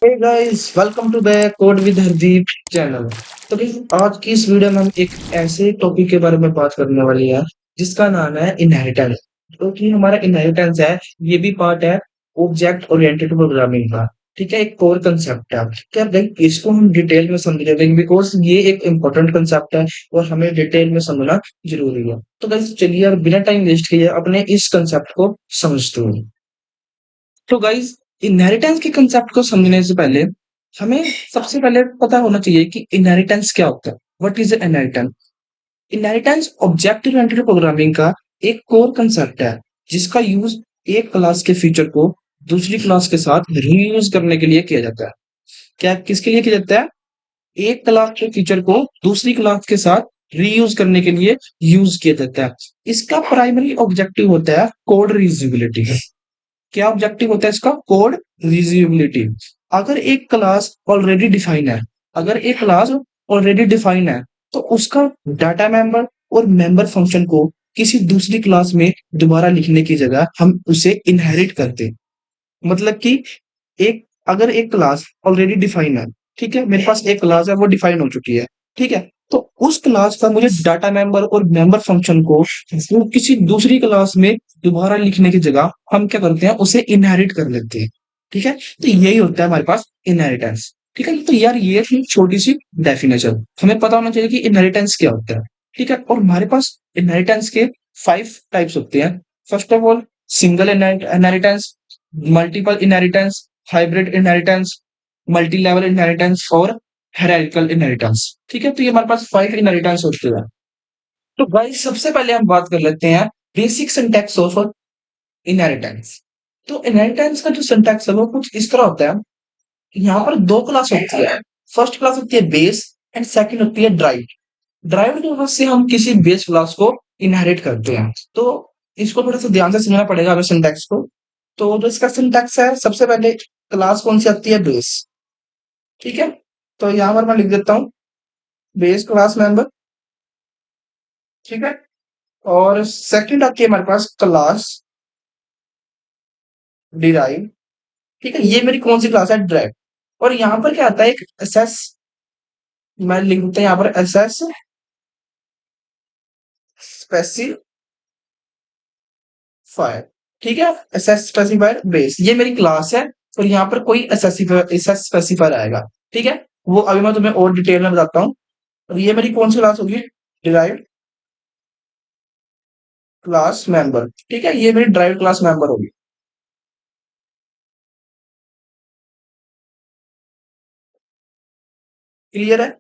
Hey guys, welcome to the code with Hardeep channel. तो guys, आज की इस वीडियो में हम एक ऐसे टॉपिक के बारे में बात करने वाले हैं जिसका नाम है इनहेरिटेंस। तो कि हमारा इनहेरिटेंस है, ये भी पार्ट है ऑब्जेक्ट ओरिएंटेड प्रोग्रामिंग का। ठीक है, एक कोर कंसेप्ट है। क्या भाई, इसको हम डिटेल में समझेंगे बिकॉज ये एक इम्पोर्टेंट कंसेप्ट है और हमें डिटेल में समझना जरूरी है। तो गाइस चलिए, अब बिना टाइम वेस्ट किए अपने इस कंसेप्ट को समझते हैं। तो गाइस, इनहेरिटेंस के कंसेप्ट को समझने से पहले हमें सबसे पहले पता होना चाहिए कि इनहेरिटेंस क्या होता है। What is inheritance? Inheritance object oriented programming का एक कोर कंसेप्ट है जिसका यूज एक क्लास के फीचर को दूसरी क्लास के साथ रीयूज करने के लिए किया जाता है। क्या किसके लिए किया जाता है? एक क्लास के फीचर को दूसरी क्लास के साथ रीयूज करने के लिए यूज किया जाता है। इसका प्राइमरी ऑब्जेक्टिव होता है कोड रीयूजेबिलिटी। क्या ऑब्जेक्टिव होता है इसका? Code reusability. अगर एक क्लास ऑलरेडी डिफाइन है अगर एक क्लास ऑलरेडी डिफाइन है तो उसका डाटा मेंबर और मेंबर फंक्शन को किसी दूसरी क्लास में दोबारा लिखने की जगह हम उसे इनहेरिट करते हैं। मतलब कि एक अगर एक क्लास ऑलरेडी डिफाइन है, ठीक है, मेरे पास एक क्लास है, वो डिफाइन हो चुकी है, ठीक है, तो उस क्लास का मुझे डाटा मेंबर और मेंबर फंक्शन को वो किसी दूसरी क्लास में दोबारा लिखने की जगह हम क्या करते हैं, उसे इनहेरिट कर लेते हैं। ठीक है, तो यही होता है हमारे पास इनहेरिटेंस। ठीक है, तो यार ये थी छोटी सी डेफिनेशन। हमें पता होना चाहिए कि इनहेरिटेंस क्या होता है। ठीक है, और हमारे पास इनहेरिटेंस के 5 टाइप्स होते हैं। First of all, single inheritance, multiple inheritance, hybrid inheritance, multi level inheritance और हायरार्किकल इनहेरिटेंस। ठीक है, तो ये हमारे पास 5 इनहेरिटेंस होते हैं। तो गाइस, सबसे पहले हम बात कर लेते हैं बेसिक सिंटैक्स ऑफ इनहेरिटेंस। तो इनहेरिटेंस का जो सिंटैक्स है वो कुछ इस तरह होता है। यहाँ पर दो क्लास होती है। फर्स्ट क्लास होती है बेस एंड सेकंड होती है ड्राइव। ड्राइव की मदद से हम किसी बेस क्लास को इनहेरिट करते हैं। तो इसको थोड़ा सा ध्यान से समझना पड़ेगा हमें सिंटैक्स को। तो जो इसका सिंटैक्स है, सबसे पहले क्लास कौन सी आती है? बेस। ठीक है, तो यहाँ पर मैं लिख देता हूँ बेस क्लास मेंबर। ठीक है, और सेकंड आती है हमारे पास क्लास डिराइव। ठीक है, ये मेरी कौन सी क्लास है? ड्राइव। और यहाँ पर क्या आता है? एक एसएस। मैं लिख देता हूँ यहाँ पर एसएस स्पेसिफायर। ठीक है, एसएस स्पेसिफायर बेस, ये मेरी क्लास है। और यहाँ पर कोई एसएस स्पेसिफायर आएगा। ठीक है, वो अभी मैं तुम्हें और डिटेल में बताता हूँ। और ये मेरी कौन सी क्लास होगी? Derived class member. ठीक है, ये मेरी ड्राइव क्लास मेंबर होगी। क्लियर है?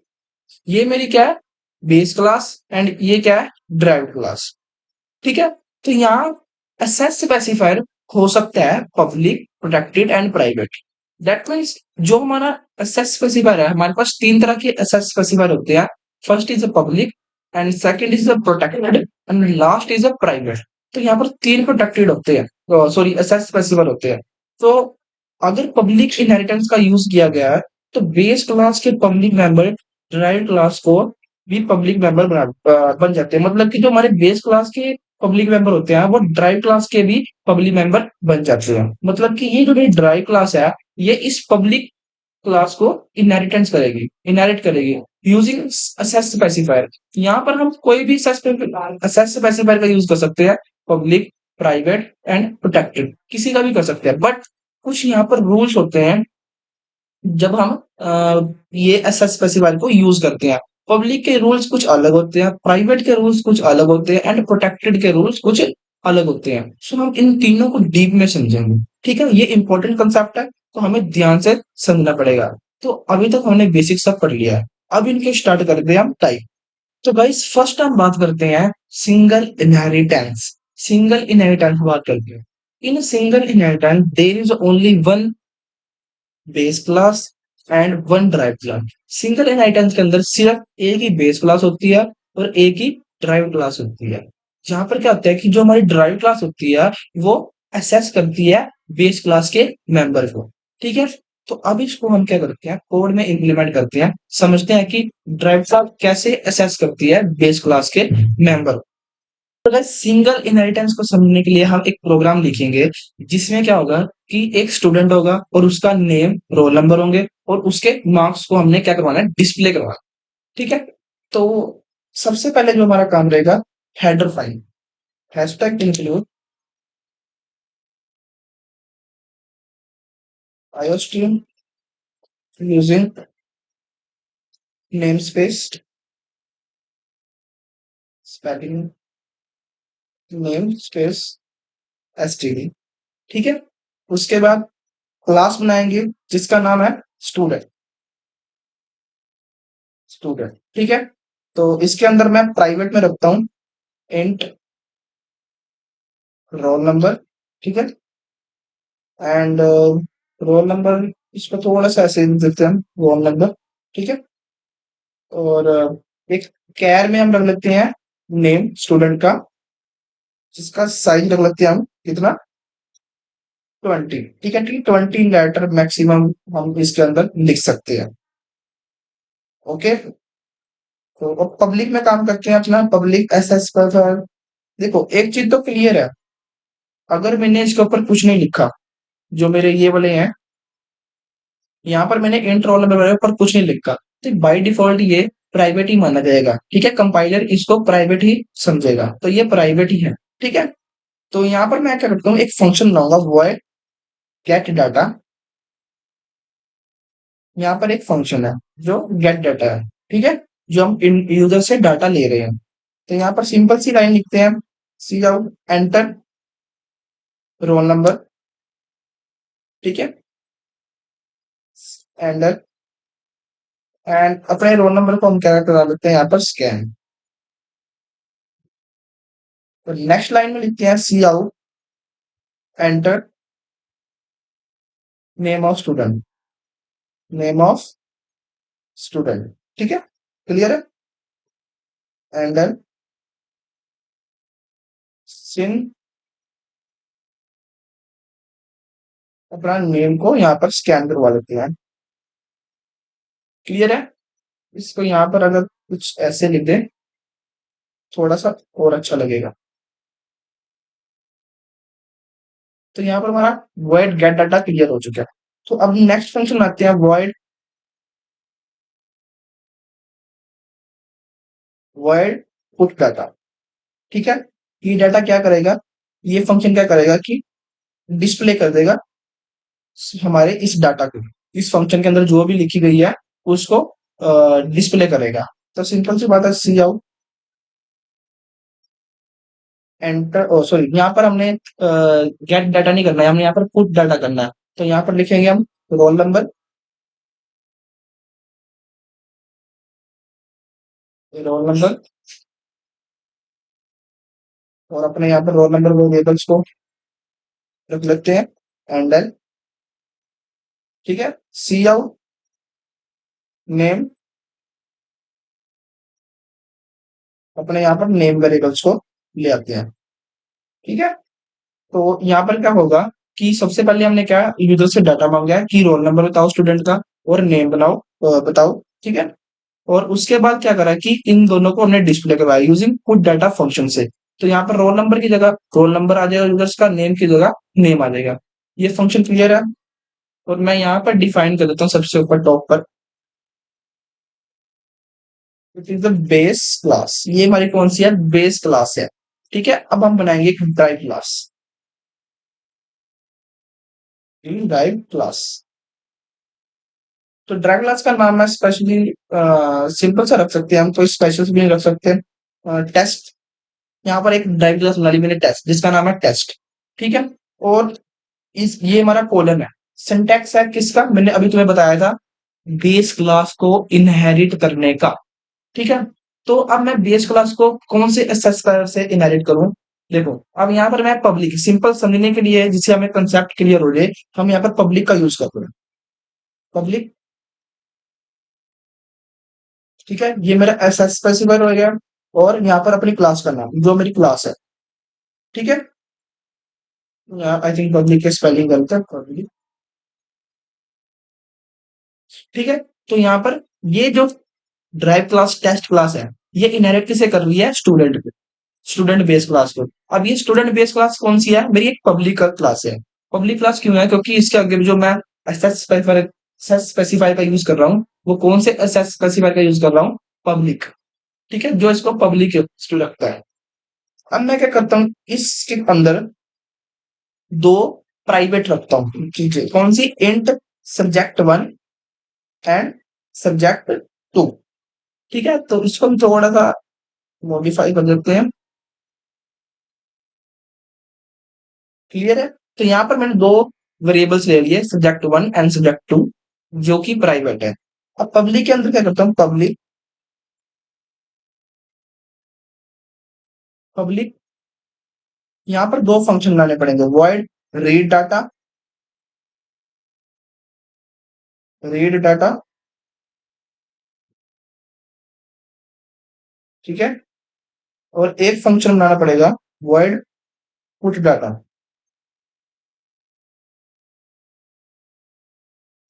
ये मेरी क्या है? Base class. एंड ये क्या है? Drive class. ठीक है, तो यहाँ एसेस स्पेसिफायर हो सकता है public, protected and private. That means जो हमारा एसेस स्पेसिफायर है, हमारे पास 3 तरह के एसेस स्पेसिफायर होते हैं। First is a public, and second is a protected, and last is a private. तो यहाँ पर 3 प्रोटेक्टेड होते हैं, सॉरी, एसेस स्पेसिफायर होते हैं। तो अगर पब्लिक इनहेरिटेंस का यूज किया गया है तो बेस क्लास के पब्लिक मेंबर ड्राइव क्लास को भी पब्लिक मेंबर बन जाते हैं। मतलब कि जो हमारे बेस क्लास के पब्लिक मेंबर होते हैं वो ड्राइव क्लास के भी पब्लिक मेंबर बन जाते हैं। मतलब कि ये जो मेरी ड्राइव क्लास है, ये इस पब्लिक क्लास को इनहेरिट करेगी यूजिंग असेस स्पेसिफायर। यहाँ पर हम कोई भी असेस स्पेसिफायर का यूज कर सकते हैं। पब्लिक, प्राइवेट एंड प्रोटेक्टेड, किसी का भी कर सकते हैं। बट कुछ यहाँ पर रूल्स होते हैं जब हम ये एसएस स्पेसिफायर को यूज करते हैं। पब्लिक के रूल्स कुछ अलग होते हैं, प्राइवेट के रूल्स कुछ अलग होते हैं, एंड प्रोटेक्टेड के रूल्स कुछ अलग होते हैं। सो हम इन तीनों को डीप में समझेंगे। ठीक है, ये इंपॉर्टेंट कंसेप्ट है, तो हमें ध्यान से समझना पड़ेगा। तो अभी तक हमने बेसिक सब पढ़ लिया है। अब इनके स्टार्ट करते हैं हम टाइप। तो गाइस, फर्स्ट हम बात करते हैं सिंगल इनहेरिटेंस। सिंगल इनहेरिटेंस बात करते हैं। In single inheritance there is only one base class and one drive class. Single inheritance के अंदर सिर्फ एक ही बेस क्लास होती है और एक ही ड्राइव क्लास होती है। जहां पर क्या होता है कि जो हमारी ड्राइव क्लास होती है वो असेस करती है बेस क्लास के मेंबर को। ठीक है, तो अब इसको हम क्या करते हैं, कोड में इंप्लीमेंट करते हैं। समझते हैं कि ड्राइव क्लास कैसे असेस करती है बेस क्लास के मेंबर। तो गाइस सिंगल इनहेरिटेंस को समझने के लिए हम एक प्रोग्राम लिखेंगे जिसमें क्या होगा कि एक स्टूडेंट होगा और उसका नेम रोल नंबर होंगे और उसके मार्क्स को हमने क्या करवाना है, डिस्प्ले करवाना। ठीक है। तो सबसे पहले जो हमारा काम रहेगा, header file, hashtag include iostream using name space spelling name space STD. ठीक है। उसके बाद क्लास बनाएंगे जिसका नाम है स्टूडेंट। स्टूडेंट, ठीक है। तो इसके अंदर मैं प्राइवेट में रखता हूँ इंट रोल नंबर। ठीक है। एंड रोल नंबर इसको थोड़ा सा ऐसे लिख देते हैं हम, रोल नंबर। ठीक है। और एक कैर में हम रख लेते हैं नेम स्टूडेंट का, जिसका साइज रख लेते हैं हम कितना, 20। ठीक है। ठीक, 20 लेटर मैक्सिमम हम इसके अंदर लिख सकते हैं। ओके। तो अब पब्लिक में काम करते हैं अपना, पब्लिक एसएस पर। देखो एक चीज तो क्लियर है, अगर मैंने इसके ऊपर कुछ नहीं लिखा, जो मेरे ये वाले हैं, यहाँ पर मैंने इंट रोल नंबर पर कुछ नहीं लिखा, तो बाय डिफॉल्ट ये प्राइवेट ही माना जाएगा। ठीक है। कंपाइलर इसको प्राइवेट ही समझेगा, तो ये प्राइवेट ही है। ठीक है। तो यहाँ पर मैं क्या करता हूँ, एक फंक्शन बनाऊंगा वॉइड गेट डाटा। यहाँ पर एक फंक्शन है जो गेट डाटा है। ठीक है। जो हम इन यूजर से डाटा ले रहे हैं। तो यहाँ पर सिंपल सी लाइन लिखते हैं, cout enter roll number. ठीक है। एंड एंड अपने रोल नंबर को हम क्या करा लेते हैं यहाँ पर स्कैन। तो नेक्स्ट लाइन में लिखते हैं cout enter name of student. Name of student. ठीक है। क्लियर है। एंड देन सिन अपना नेम को यहाँ पर स्कैन करवा लेते हैं। क्लियर है। इसको यहाँ पर अगर कुछ ऐसे लिख दें, थोड़ा सा और अच्छा लगेगा। तो यहाँ पर हमारा void गेट डाटा क्लियर हो चुका है। तो अब नेक्स्ट फंक्शन आते हैं void void put डाटा। ठीक है। ये डाटा क्या करेगा, ये फंक्शन क्या करेगा कि डिस्प्ले कर देगा हमारे इस डाटा को, इस फंक्शन के अंदर जो भी लिखी गई है उसको डिस्प्ले करेगा। तो सिंपल सी बात है, सी आउट एंटर, ओ सॉरी, यहाँ पर हमने गेट डाटा नहीं करना है, हमने यहाँ पर पुट डाटा करना है। तो यहाँ पर लिखेंगे हम रोल नंबर, रोल नंबर, और अपने यहाँ पर रोल नंबर वेरिएबल्स को रख लेते हैं। एंड देन ठीक है, सी आउट नेम, अपने यहाँ पर नेम वेरिएबल्स को ले आते हैं। ठीक है। तो यहाँ पर क्या होगा कि सबसे पहले हमने क्या यूजर से डाटा मांगा है कि रोल नंबर बताओ स्टूडेंट का और नेम बनाओ, बताओ। ठीक है। और उसके बाद क्या करा कि इन दोनों को हमने डिस्प्ले करवाया यूजिंग पुट डाटा फंक्शन से। तो यहाँ पर रोल नंबर की जगह रोल नंबर आ जाएगा यूजर्स का, नेम की जगह नेम आ जाएगा। ये फंक्शन क्लियर है। और मैं यहाँ पर डिफाइन कर देता हूँ सबसे ऊपर टॉप पर, it is the base class. ये हमारी कौन सी है, बेस क्लास है। ठीक है। अब हम बनाएंगे एक ड्राइव क्लास। ड्राइव क्लास, तो ड्राइव क्लास का नाम है स्पेशली, सिंपल सा रख सकते हैं हम, कोई स्पेशल भी नहीं रख सकते। टेस्ट, यहाँ पर एक ड्राइव क्लास बना ली मैंने टेस्ट, जिसका नाम है टेस्ट। ठीक है। और इस ये हमारा कॉलम है। सिंटैक्स है किसका, मैंने अभी तुम्हें बताया था, बेस क्लास को इनहेरिट करने का। ठीक है। तो अब मैं बेस क्लास को कौन से एक्सेसर से इनहेरिट करूं। देखो अब यहाँ पर मैं पब्लिक, सिंपल समझने के लिए जिससे हमें कंसेप्ट क्लियर हो जाए, हम यहाँ पर पब्लिक का यूज करते हैं। पब्लिक, ठीक है, ये मेरा एसएस स्पेसिफायर हो गया। और यहाँ पर अपनी क्लास का नाम, जो मेरी क्लास है। ठीक है। आई थिंक पब्लिक के स्पेलिंग गलत है, पब्लिक। ठीक है। तो यहाँ पर ये जो ड्राइव क्लास टेस्ट क्लास है, ये इनहेरिट किसे कर रही है, स्टूडेंट पे। स्टूडेंट बेस क्लास को। अब ये स्टूडेंट बेस क्लास कौन सी है? मेरी एक पब्लिक क्लास है। पब्लिक क्लास क्यों है? क्योंकि इसके आगे जो मैं एसेस स्पेसिफाई का यूज कर रहा हूँ, वो कौन से एसेस स्पेसिफाई का यूज कर रहा हूँ? पब्लिक। ठीक है, जो इसको पब्लिक रखता है। अब मैं क्या करता हूँ, इसके अंदर दो प्राइवेट रखता हूँ चीजें। कौन सी? Int subject 1 and subject 2। ठीक है, तो इसको हम थोड़ा सा मॉडिफाई कर देते हैं। क्लियर है? तो यहाँ पर मैंने दो वेरिएबल्स ले लिए, सब्जेक्ट 1 एंड सब्जेक्ट 2, जो कि प्राइवेट है। अब पब्लिक के अंदर क्या करता हूँ? पब्लिक पब्लिक यहाँ पर दो फंक्शन लाने पड़ेंगे, वॉइड रीड डाटा, ठीक है, और एक फंक्शन बनाना पड़ेगा, वॉइड पुट डाटा।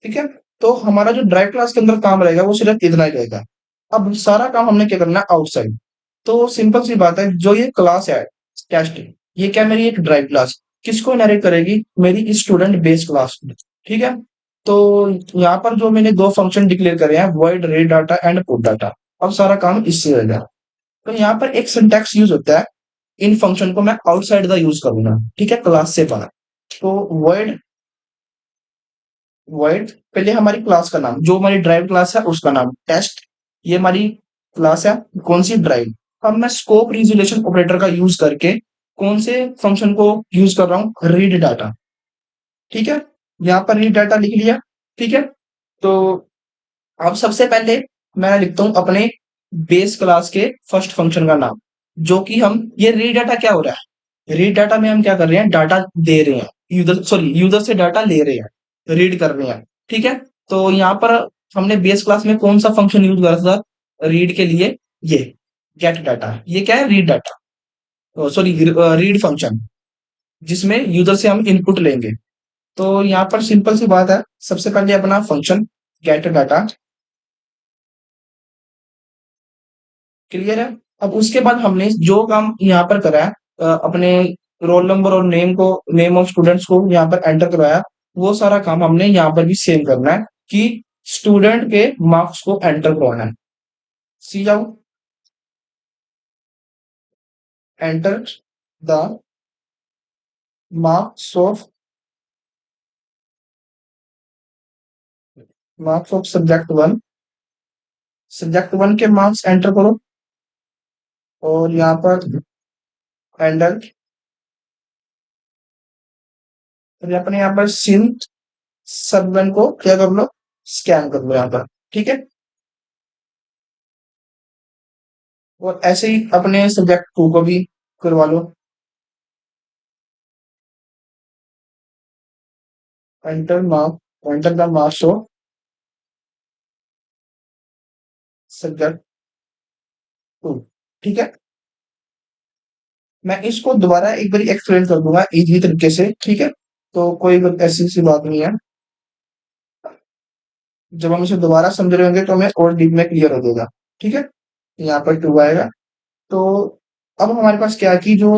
ठीक है, तो हमारा जो ड्राइव क्लास के अंदर काम रहेगा वो सिर्फ इतना ही रहेगा। अब सारा काम हमने क्या करना है? आउटसाइड। तो सिंपल सी बात है, जो ये क्लास है टेस्ट, ये क्या मेरी एक ड्राइव क्लास किसको इनहेरिट करेगी? मेरी स्टूडेंट बेस क्लास को। ठीक है, तो यहाँ पर जो मैंने दो फंक्शन डिक्लेयर करे हैं, void read data and put data, अब सारा काम इससे होगा। तो यहाँ पर एक सिंटैक्स यूज होता है, इन फंक्शन को मैं आउटसाइड द यूज करूंगा, ठीक है, क्लास से बाहर। तो वॉइड वॉइड पहले हमारी क्लास का नाम, जो हमारी ड्राइव क्लास है उसका नाम टेस्ट, ये हमारी क्लास है कौन सी? ड्राइव। अब मैं स्कोप रिजोल्यूशन ऑपरेटर का यूज करके कौन से फंक्शन को यूज कर रहा हूँ? Read data. ठीक है, यहाँ पर रीड डाटा लिख लिया। ठीक है, तो अब सबसे पहले मैं लिखता हूँ अपने बेस क्लास के फर्स्ट फंक्शन का नाम, जो कि हम ये रीड डाटा क्या हो रहा है? रीड डाटा में हम क्या कर रहे हैं? डाटा दे रहे हैं, यूजर से डाटा ले रहे हैं, रीड कर रहे हैं। ठीक है, तो यहाँ पर हमने बेस क्लास में कौन सा फंक्शन यूज करा था रीड के लिए? ये गेट डाटा। ये क्या है? Read data, sorry, read function, जिसमें यूजर से हम इनपुट लेंगे। तो यहाँ पर सिंपल सी बात है, सबसे पहले अपना फंक्शन गेट डाटा। क्लियर है? अब उसके बाद हमने जो काम यहाँ पर करा है, अपने रोल नंबर और नेम ऑफ स्टूडेंट्स को यहाँ पर एंटर करवाया, वो सारा काम हमने यहाँ पर भी सेम करना है कि स्टूडेंट के मार्क्स को एंटर करवाना है। सी जाओ, enter the marks of subject 1 के मार्क्स एंटर करो, और यहाँ पर एंटर, और अपने यहाँ पर सिंथ सब1 को क्या कर लो? स्कैन कर लो यहाँ पर। ठीक है, और ऐसे ही अपने सब्जेक्ट 2 को भी करवा लो, enter the marks of subject 2। ठीक है, मैं इसको दोबारा एक बार एक्सप्लेन कर दूंगा इजी तरीके से। ठीक है, तो कोई ऐसी सी बात नहीं है, जब हम इसे दोबारा समझ रहे होंगे तो हमें और डीप में क्लियर हो जाएगा। ठीक है, यहाँ पर 2 आएगा। तो अब हमारे पास क्या है कि जो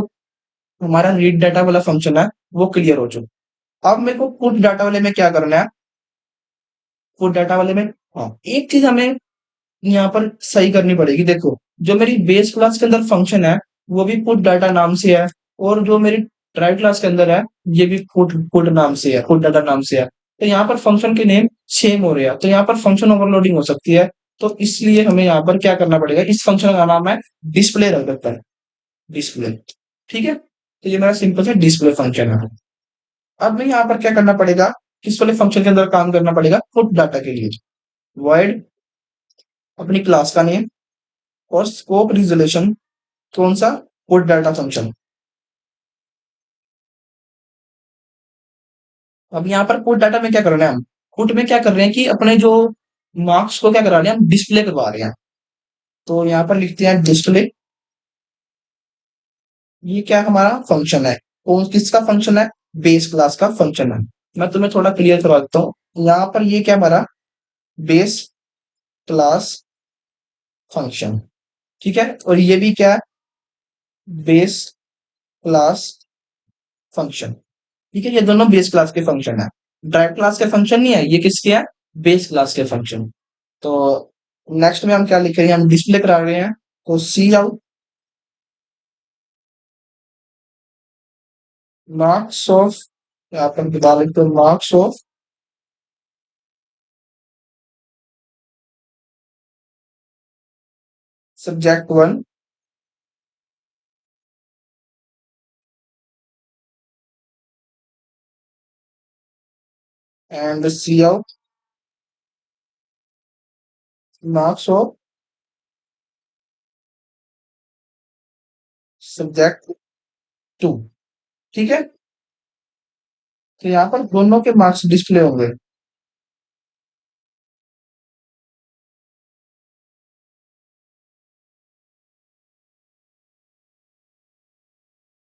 हमारा रीड डाटा वाला फंक्शन है वो क्लियर हो चुका। अब मेरे को पुट डाटा वाले में क्या करना है? पुट डाटा वाले में, हाँ, एक चीज हमें यहाँ पर सही करनी पड़ेगी। देखो, जो मेरी बेस क्लास के अंदर फंक्शन है वो भी पुट डाटा नाम से है, और जो मेरी ड्राइव क्लास के अंदर है ये भी पुट पुट नाम से है, पुट डाटा नाम से है। तो यहाँ पर फंक्शन के नेम सेम हो रहे हैं, तो यहाँ पर फंक्शन ओवरलोडिंग हो सकती है। तो इसलिए हमें यहाँ पर क्या करना पड़ेगा? इस फंक्शन का नाम है डिस्प्ले रख देता है, डिस्प्ले। ठीक है, तो ये मेरा सिंपल सा डिस्प्ले फंक्शन है। अब मैं यहाँ पर क्या करना पड़ेगा? किस वाले फंक्शन के अंदर काम करना पड़ेगा? पुट डाटा के लिए वॉइड अपनी क्लास का नेम और स्कोप रिजोल्यूशन, कौन सा? Put data function. अब यहाँ पर पुट डाटा में क्या कर रहे हैं हम? पुट में क्या कर रहे हैं कि अपने जो मार्क्स को क्या करा रहे हैं? हम डिस्प्ले करवा रहे हैं। तो यहाँ पर लिखते हैं डिस्प्ले। ये क्या हमारा फंक्शन है? कौन किसका फंक्शन है? बेस क्लास का फंक्शन है। मैं तुम्हें थोड़ा क्लियर करवा देता हूँ। यहाँ पर ये क्या हमारा बेस क्लास फंक्शन, ठीक है, और ये भी क्या है? Base class function. ठीक है, ये दोनों बेस क्लास के फंक्शन है, ड्राइव क्लास के फंक्शन नहीं है, ये किसके हैं, बेस क्लास के फंक्शन। तो नेक्स्ट में हम क्या लिख रहे हैं, हम डिस्प्ले करा रहे हैं, तो सी आउट मार्क्स ऑफ, यहाँ पर बता लिखते हैं marks of subject one and cout marks of subject two. ठीक है, तो यहाँ पर दोनों के मार्क्स डिस्प्ले होंगे।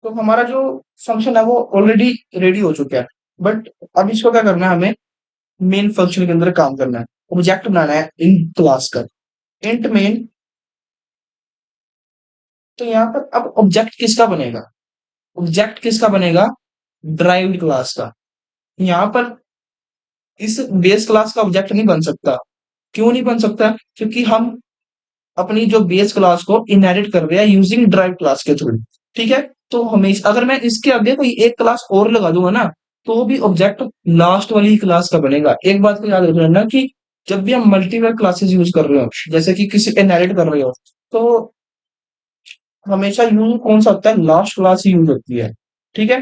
तो हमारा जो फंक्शन है वो ऑलरेडी रेडी हो चुका है, बट अब इसको क्या करना है, हमें मेन फंक्शन के अंदर काम करना है, ऑब्जेक्ट बनाना है इन क्लास का, इंट मेन। तो यहाँ पर अब ऑब्जेक्ट किसका बनेगा, ऑब्जेक्ट किसका बनेगा, ड्राइव्ड क्लास का। यहाँ पर इस बेस क्लास का ऑब्जेक्ट नहीं बन सकता, क्यों नहीं बन सकता, क्योंकि हम अपनी जो बेस क्लास को इनहेरिट कर रहे हैं यूजिंग ड्राइव क्लास के थ्रू। ठीक है, तो हमेशा अगर मैं इसके आगे कोई एक क्लास और लगा दूंगा ना, तो भी ऑब्जेक्ट लास्ट वाली क्लास का बनेगा। एक बात को याद रखना कि जब भी हम मल्टीपल क्लासेस यूज कर रहे हो, जैसे कि किसी इनहेरिट कर रहे हो, तो हमेशा यूज कौन सा होता है, लास्ट क्लास ही यूज होती है। ठीक है,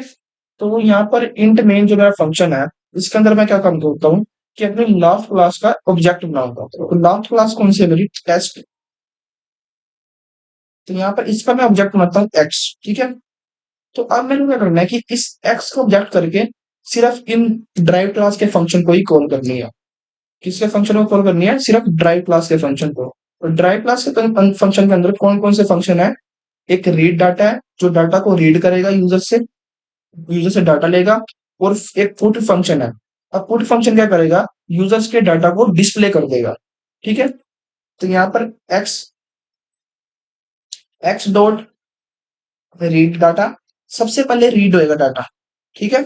तो यहाँ पर इंट मेन जो मेरा फंक्शन है, इसके अंदर मैं क्या काम करता हूँ कि अपने लास्ट क्लास का ऑब्जेक्ट बनाऊंगा। तो लास्ट क्लास कौन सी है मेरी, टेस्ट। तो यहाँ पर इसका मैं ऑब्जेक्ट बनाता हूँ एक्स। ठीक है, तो अब मैंने क्या करना है कि इस एक्स को ऑब्जेक्ट करके सिर्फ इन ड्राइव क्लास के फंक्शन को ही कॉल करनी है। किसके फंक्शन को कॉल करनी है, सिर्फ ड्राइव क्लास के फंक्शन को। और ड्राइव क्लास के फंक्शन के अंदर कौन कौन से फंक्शन है, एक रीड डाटा है जो डाटा को रीड करेगा यूजर से, यूजर से डाटा लेगा। और एक पुट फंक्शन है, अब पुट फंक्शन क्या करेगा, यूजर्स के डाटा को डिस्प्ले कर देगा। ठीक है, तो यहाँ पर x x dot read data, सबसे पहले रीड होएगा डाटा। ठीक है,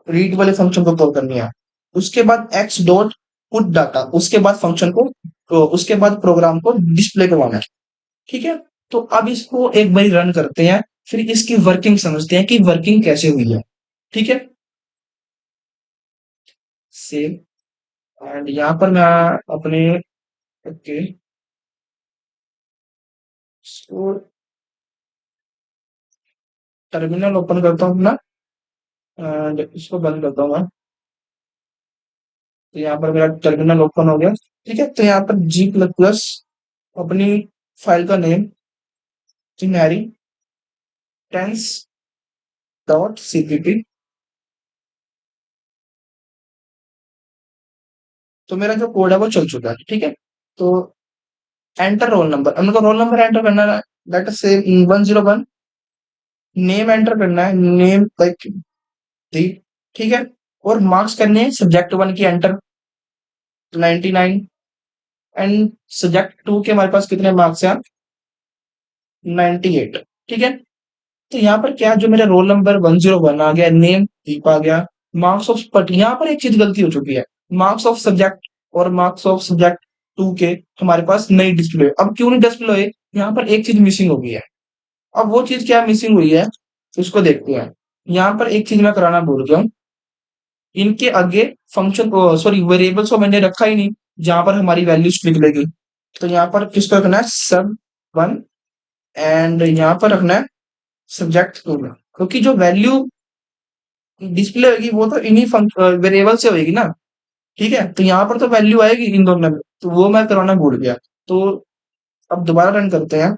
रीड वाले फंक्शन को कॉल करनी है। उसके बाद एक्स डॉट पुट डाटा, उसके बाद फंक्शन को, तो उसके बाद प्रोग्राम को डिस्प्ले करवाना है। ठीक है, तो अब इसको एक बार रन करते हैं, फिर इसकी वर्किंग समझते हैं कि वर्किंग कैसे हुई है। ठीक है, सेव, एंड यहाँ पर मैं अपने, ओके, टर्मिनल ओपन करता हूँ ना, एंड इसको बंद करता हूँ मैं। तो यहाँ पर मेरा टर्मिनल ओपन हो गया। ठीक है, तो यहाँ पर जी प्लस प्लस अपनी फाइल का नेम इनहेरिटेंस डॉट सीपीपी। तो मेरा जो कोड है वो चल चुका है। ठीक है, तो एंटर रोल नंबर, हमको रोल नंबर एंटर करना है, लेट अस से 101। नेम एंटर करना है, नेम लाइक दी। ठीक है, और मार्क्स करने हैं सब्जेक्ट वन की एंटर 99, एंड सब्जेक्ट टू के हमारे पास कितने मार्क्स हैं, 98। ठीक है, तो यहाँ पर क्या, जो मेरा रोल नंबर 101 आ गया, नेम दीप आ गया, मार्क्स ऑफ, बट यहाँ पर एक चीज गलती हो चुकी है, मार्क्स ऑफ सब्जेक्ट और मार्क्स ऑफ सब्जेक्ट टू के हमारे पास नहीं डिस्प्ले। अब क्यों नहीं डिस्प्ले हुए, यहाँ पर एक चीज मिसिंग हो गई है। अब वो चीज क्या मिसिंग हुई है, उसको देखते हैं। यहाँ पर एक चीज मैं कराना भूल गया हूँ, इनके आगे फंक्शन, सॉरी, वेरिएबल्स को मैंने रखा ही नहीं जहां पर हमारी वैल्यूज निकलेगी। तो यहाँ पर किसको रखना है, सब वन, एंड यहाँ पर रखना है सब्जेक्ट टू में, क्योंकि जो वैल्यू डिस्प्ले होगी वो तो इन्हीं वेरिएबल से होगी ना। ठीक है, तो यहाँ पर तो वैल्यू आएगी इन दोनों में, तो वो मैं कराना भूल गया। तो अब दोबारा रन करते हैं,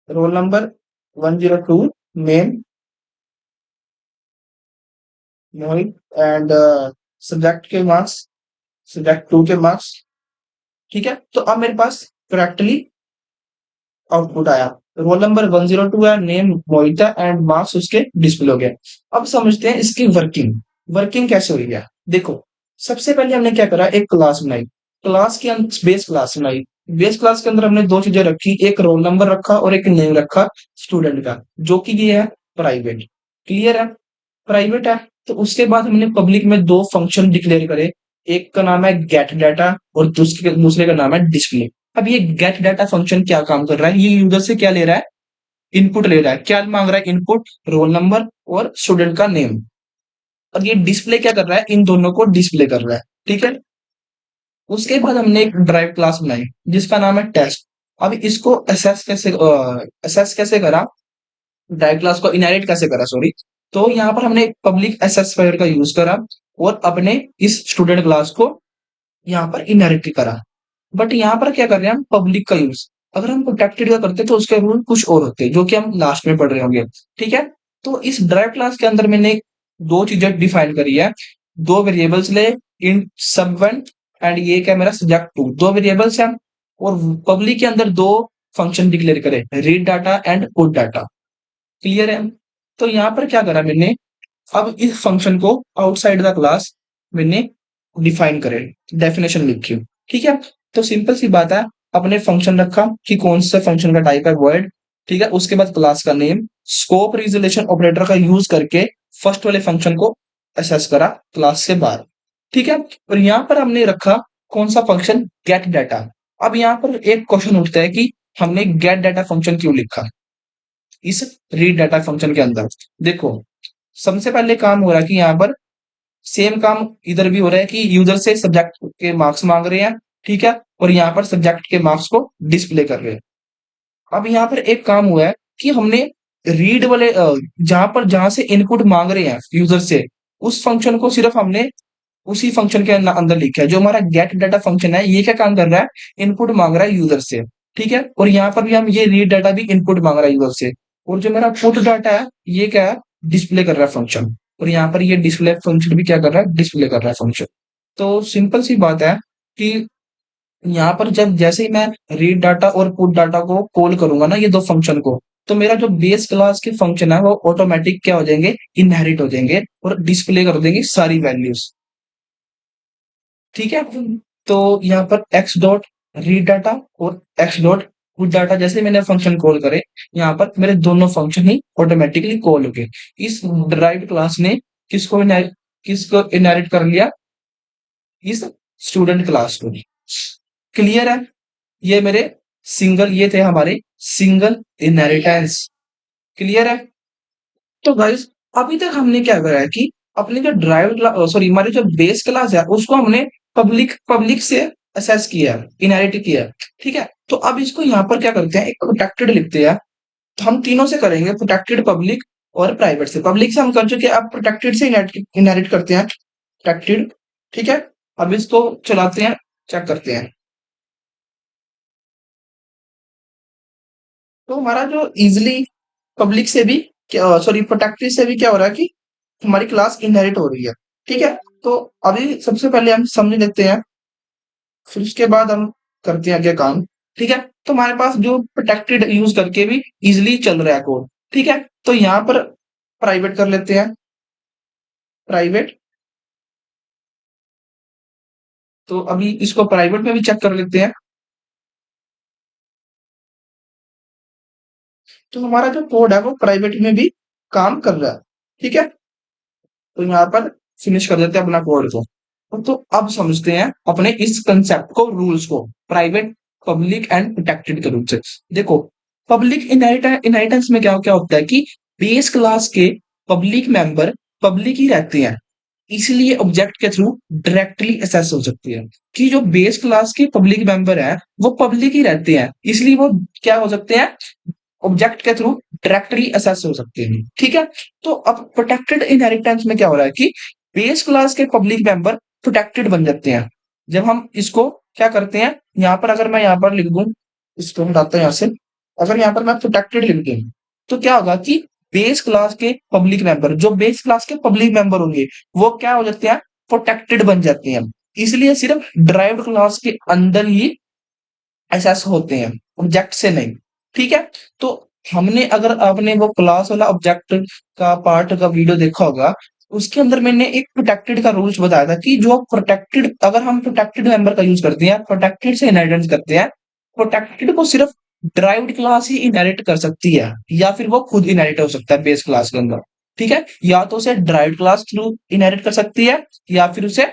roll number 102, name Mohit, and subject के मार्क्स, सब्जेक्ट टू के मार्क्स। ठीक है, तो अब मेरे पास करेक्टली आउटपुट आया, रोल नंबर 102 है, नेम मोहित है, एंड मार्क्स उसके डिस्प्ले हो गए। अब समझते हैं इसकी वर्किंग, वर्किंग कैसे हुई है। देखो, सबसे पहले हमने क्या करा, एक क्लास बनाई। क्लास के अंदर बेस क्लास बनाई। बेस क्लास के अंदर हमने दो चीजें रखी, एक रोल नंबर रखा और एक नेम रखा स्टूडेंट का, जो कि ये है प्राइवेट। क्लियर है? प्राइवेट है। तो उसके बाद हमने पब्लिक में दो फंक्शन डिक्लेयर करे। एक का नाम है गेट डाटा और दूसरे दूसरे का नाम है डिस्प्ले। अब ये गेट डाटा फंक्शन क्या काम कर रहा है, ये यूजर से क्या ले रहा है, इनपुट ले रहा है। क्या मांग रहा है, इनपुट रोल नंबर और स्टूडेंट का नेम। और ये डिस्प्ले क्या कर रहा है, इन दोनों को डिस्प्ले कर रहा है। ठीक है। उसके बाद हमने एक ड्राइव क्लास बनाई जिसका नाम है टेस्ट। अब इसको असेस कैसे करा, ड्राइव क्लास को इनहेरिट कैसे करा, सॉरी। तो यहाँ पर हमने पब्लिक एसेसफायर का यूज करा और अपने इस स्टूडेंट क्लास को यहाँ पर इनहेरिट करा। बट यहाँ पर क्या कर रहे हैं हम, पब्लिक का यूज। अगर हम प्रोटेक्टेड का करते तो उसके रूल कुछ और होते जो कि हम लास्ट में पढ़ रहे होंगे। ठीक है। तो इस ड्राइव क्लास के अंदर मैंने दो चीजें डिफाइन करी है। दो वेरिएबल्स ले, इन सब वन एंड ये क्या मेरा सब्जेक्ट टू, दो वेरिएबल्स हैं। और पब्लिक के अंदर दो फंक्शन डिक्लेयर करे, read data and put data. Clear है? तो यहाँ पर क्या करा मैंने, अब इस फंक्शन को आउटसाइड द क्लास मैंने डिफाइन करे, डेफिनेशन लिखी। ठीक है। तो सिंपल सी बात है, अपने फंक्शन रखा कि कौन सा फंक्शन का टाइप है वॉइड। ठीक है। उसके बाद क्लास का नेम, स्कोप रिजोल्यूशन ऑपरेटर का यूज करके फर्स्ट वाले फंक्शन को असेस करा क्लास से बाहर। ठीक है। और यहाँ पर हमने रखा कौन सा फंक्शन, गेट डाटा। अब यहाँ पर एक क्वेश्चन उठता है कि हमने गेट डाटा फंक्शन क्यों लिखा इस रीड डाटा फंक्शन के अंदर। देखो, सबसे पहले काम हो रहा है कि यहाँ पर सेम काम इधर भी हो रहा है कि यूजर से सब्जेक्ट के मार्क्स मांग रहे हैं। ठीक है। और यहाँ पर सब्जेक्ट के मार्क्स को डिस्प्ले कर रहे हैं। अब यहाँ पर एक काम हुआ है कि हमने रीड वाले जहां से इनपुट मांग रहे हैं यूजर से, उस फंक्शन को सिर्फ हमने उसी फंक्शन के अंदर लिखा है। जो हमारा गेट डाटा फंक्शन है ये क्या काम कर रहा है, इनपुट मांग रहा है यूजर से। ठीक है। और यहाँ पर भी हम ये रीड डाटा भी इनपुट मांग रहा है यूजर से। और जो मेरा पुट डाटा है ये क्या है, डिस्प्ले कर रहा है फंक्शन। और यहाँ पर ये डिस्प्ले फंक्शन भी क्या कर रहा है, डिस्प्ले कर रहा है फंक्शन। तो सिंपल सी बात है कि यहाँ पर जब जैसे ही मैं रीड डाटा और पुट डाटा को कॉल करूंगा ना, ये दो फंक्शन को, तो मेरा जो बेस क्लास के फंक्शन है वो ऑटोमेटिक क्या हो जाएंगे, इनहेरिट हो जाएंगे और डिस्प्ले कर देंगे सारी वैल्यूज। ठीक है। तो यहाँ पर एक्स डॉट रीड डाटा और एक्स डॉट पुट डाटा जैसे मैंने फंक्शन कॉल करे, यहाँ पर मेरे दोनों फंक्शन ही ऑटोमेटिकली कॉल हो गए। इस ड्राइव क्लास ने किसको इनहेरिट कर लिया, इस स्टूडेंट क्लास को। क्लियर है? ये मेरे सिंगल, ये थे हमारे सिंगल इनहेरिटेंस। क्लियर है? तो गाइस, अभी तक हमने क्या करा है कि अपनी जो सॉरी हमारी जो बेस क्लास है उसको हमने पब्लिक पब्लिक से असेस किया है, इनहेरिट किया है। ठीक है। तो अब इसको यहाँ पर क्या करते हैं, एक प्रोटेक्टेड लिखते हैं। तो हम तीनों से करेंगे, प्रोटेक्टेड, पब्लिक और प्राइवेट से। पब्लिक से हम कर चुके हैं, अब प्रोटेक्टेड से इनहेरिट करते हैं, प्रोटेक्टेड। ठीक है। अब इसको चलाते हैं, चेक करते हैं। तो हमारा जो इजिली पब्लिक से भी, सॉरी प्रोटेक्टेड से भी क्या हो रहा है कि हमारी क्लास इनहेरिट हो रही है। ठीक है। तो अभी सबसे पहले हम समझ लेते हैं, फिर उसके बाद हम करते हैं आगे काम। ठीक है। तो हमारे पास जो प्रोटेक्टेड यूज करके भी इजिली चल रहा है कोड। ठीक है। तो यहाँ पर प्राइवेट कर लेते हैं, प्राइवेट। तो अभी इसको प्राइवेट में भी चेक कर लेते हैं। तो हमारा जो कोड है वो प्राइवेट में भी काम कर रहा है। ठीक है। तो यहाँ पर फिनिश कर देते हैं अपना कोड को। तो अब समझते हैं अपने इस कंसेप्ट को, रूल्स को, प्राइवेट, पब्लिक एंड प्रोटेक्टेड के रूप से। देखो, पब्लिक इनहेरिटेंस में क्या क्या होता है कि बेस क्लास के पब्लिक मेंबर पब्लिक ही रहते हैं, इसलिए ऑब्जेक्ट के थ्रू डायरेक्टली असेस हो सकती है। कि जो बेस क्लास के पब्लिक मेंबर है वो पब्लिक ही रहते हैं, इसलिए वो क्या हो सकते हैं, ऑब्जेक्ट के थ्रू डायरेक्टली असेस हो सकते हैं। ठीक है। तो अब प्रोटेक्टेड इनहेरिटेंस में क्या हो रहा है कि बेस क्लास के पब्लिक मेंबर प्रोटेक्टेड बन जाते हैं जब हम इसको क्या करते हैं, यहाँ पर अगर मैं यहाँ पर लिख दूं, इसको हटाता हूं यहाँ से, अगर यहाँ पर मैं प्रोटेक्टेड लिख दूं तो क्या होगा कि बेस क्लास के पब्लिक मेंबर, जो बेस क्लास के पब्लिक मेंबर होंगे वो क्या हो जाते हैं, प्रोटेक्टेड बन जाते हैं। इसलिए सिर्फ ड्राइव्ड क्लास के अंदर ही एसेस होते हैं, ऑब्जेक्ट से नहीं। ठीक है। तो हमने, अगर आपने वो क्लास वाला ऑब्जेक्ट का पार्ट का वीडियो देखा होगा, उसके अंदर मैंने एक प्रोटेक्टेड का रूल्स बताया था कि जो प्रोटेक्टेड, अगर हम प्रोटेक्टेड मेंबर का यूज करते हैं, प्रोटेक्टेड से इनहेरिटेंस करते हैं, प्रोटेक्टेड को सिर्फ ड्राइव्ड क्लास ही इनहेरिट कर सकती है, या फिर वो खुद इनहेरिट हो सकता है बेस क्लास के अंदर। ठीक है, या तो उसे ड्राइव्ड क्लास थ्रू इनहेरिट कर सकती है, या फिर उसे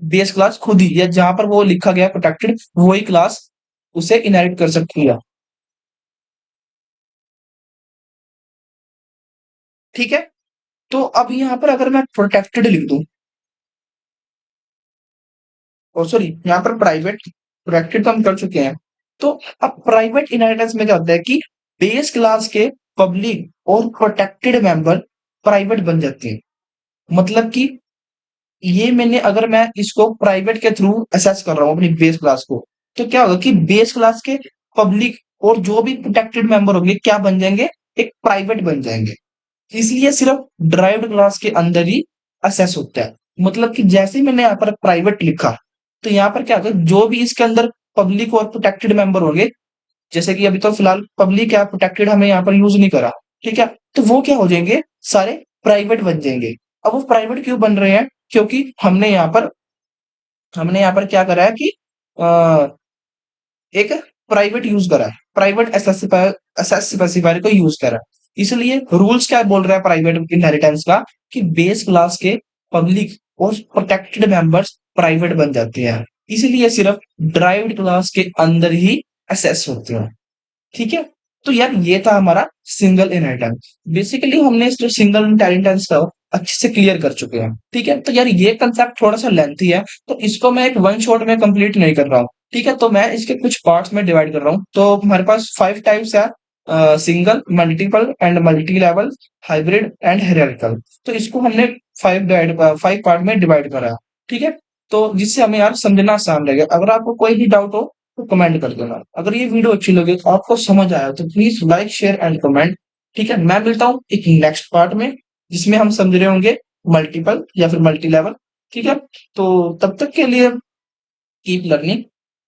बेस क्लास खुद ही, या जहां पर वो लिखा गया प्रोटेक्टेड वही क्लास उसे इनहेरिट कर सकती है। ठीक है, तो अब यहाँ पर अगर मैं प्रोटेक्टेड लिख दूं, और सॉरी यहाँ पर प्राइवेट, प्रोटेक्टेड तो हम कर चुके हैं। तो अब प्राइवेट इनहेरिटेंस में क्या होता है कि बेस क्लास के पब्लिक और प्रोटेक्टेड मेंबर प्राइवेट बन जाते हैं। मतलब कि ये मैंने, अगर मैं इसको प्राइवेट के थ्रू असेस कर रहा हूँ अपनी बेस क्लास को, तो क्या होगा कि बेस क्लास के पब्लिक और जो भी प्रोटेक्टेड मेंबर होंगे क्या बन जाएंगे, एक प्राइवेट बन जाएंगे। इसलिए सिर्फ ड्राइव्ड क्लास के अंदर ही असेस होता है। मतलब कि जैसे ही मैंने यहाँ पर प्राइवेट लिखा, तो यहाँ पर क्या होगा, जो भी इसके अंदर पब्लिक और प्रोटेक्टेड मेंबर होंगे, जैसे कि अभी तो फिलहाल पब्लिक है, प्रोटेक्टेड हमें यहाँ पर यूज नहीं करा, ठीक है, तो वो क्या हो जाएंगे, सारे प्राइवेट बन जाएंगे। अब वो प्राइवेट क्यों बन रहे हैं, क्योंकि हमने यहाँ पर क्या करा है कि एक प्राइवेट यूज करा है, प्राइवेट एसेस स्पेसिफायर को यूज करा है। इसलिए रूल्स क्या बोल रहा है प्राइवेट इनहेरिटेंस का, कि बेस क्लास के पब्लिक और प्रोटेक्टेड मेंबर्स प्राइवेट बन जाते हैं। इसलिए सिर्फ ड्राइव्ड क्लास के अंदर ही एसेस होते हैं। ठीक है, तो यार ये था हमारा सिंगल इनहेरिटेंस। बेसिकली हमने इस जो सिंगल इनहेरिटेंस था वो अच्छे से क्लियर कर चुके हैं। ठीक है, तो यार ये कंसेप्ट थोड़ा सा लेंथी है, तो इसको मैं एक वन शॉट में कंप्लीट नहीं कर रहा हूँ। ठीक है, तो मैं इसके कुछ पार्ट्स में डिवाइड कर रहा हूँ। तो हमारे पास 5 टाइप्स है, single, multiple and multi level, hybrid and hierarchical. तो इसको हमने 5 पार्ट में डिवाइड करा है। ठीक है, तो जिससे हमें यार समझना आसान रहेगा। अगर आपको कोई भी डाउट हो तो कमेंट कर देना। अगर ये वीडियो अच्छी लगे तो आपको समझ आया तो please like share and comment. ठीक है, मैं मिलता हूँ एक नेक्स्ट पार्ट में, जिसमें हम समझ रहे होंगे मल्टीपल या फिर मल्टी लेवल। ठीक है, तो तब तक के लिए कीप लर्निंग।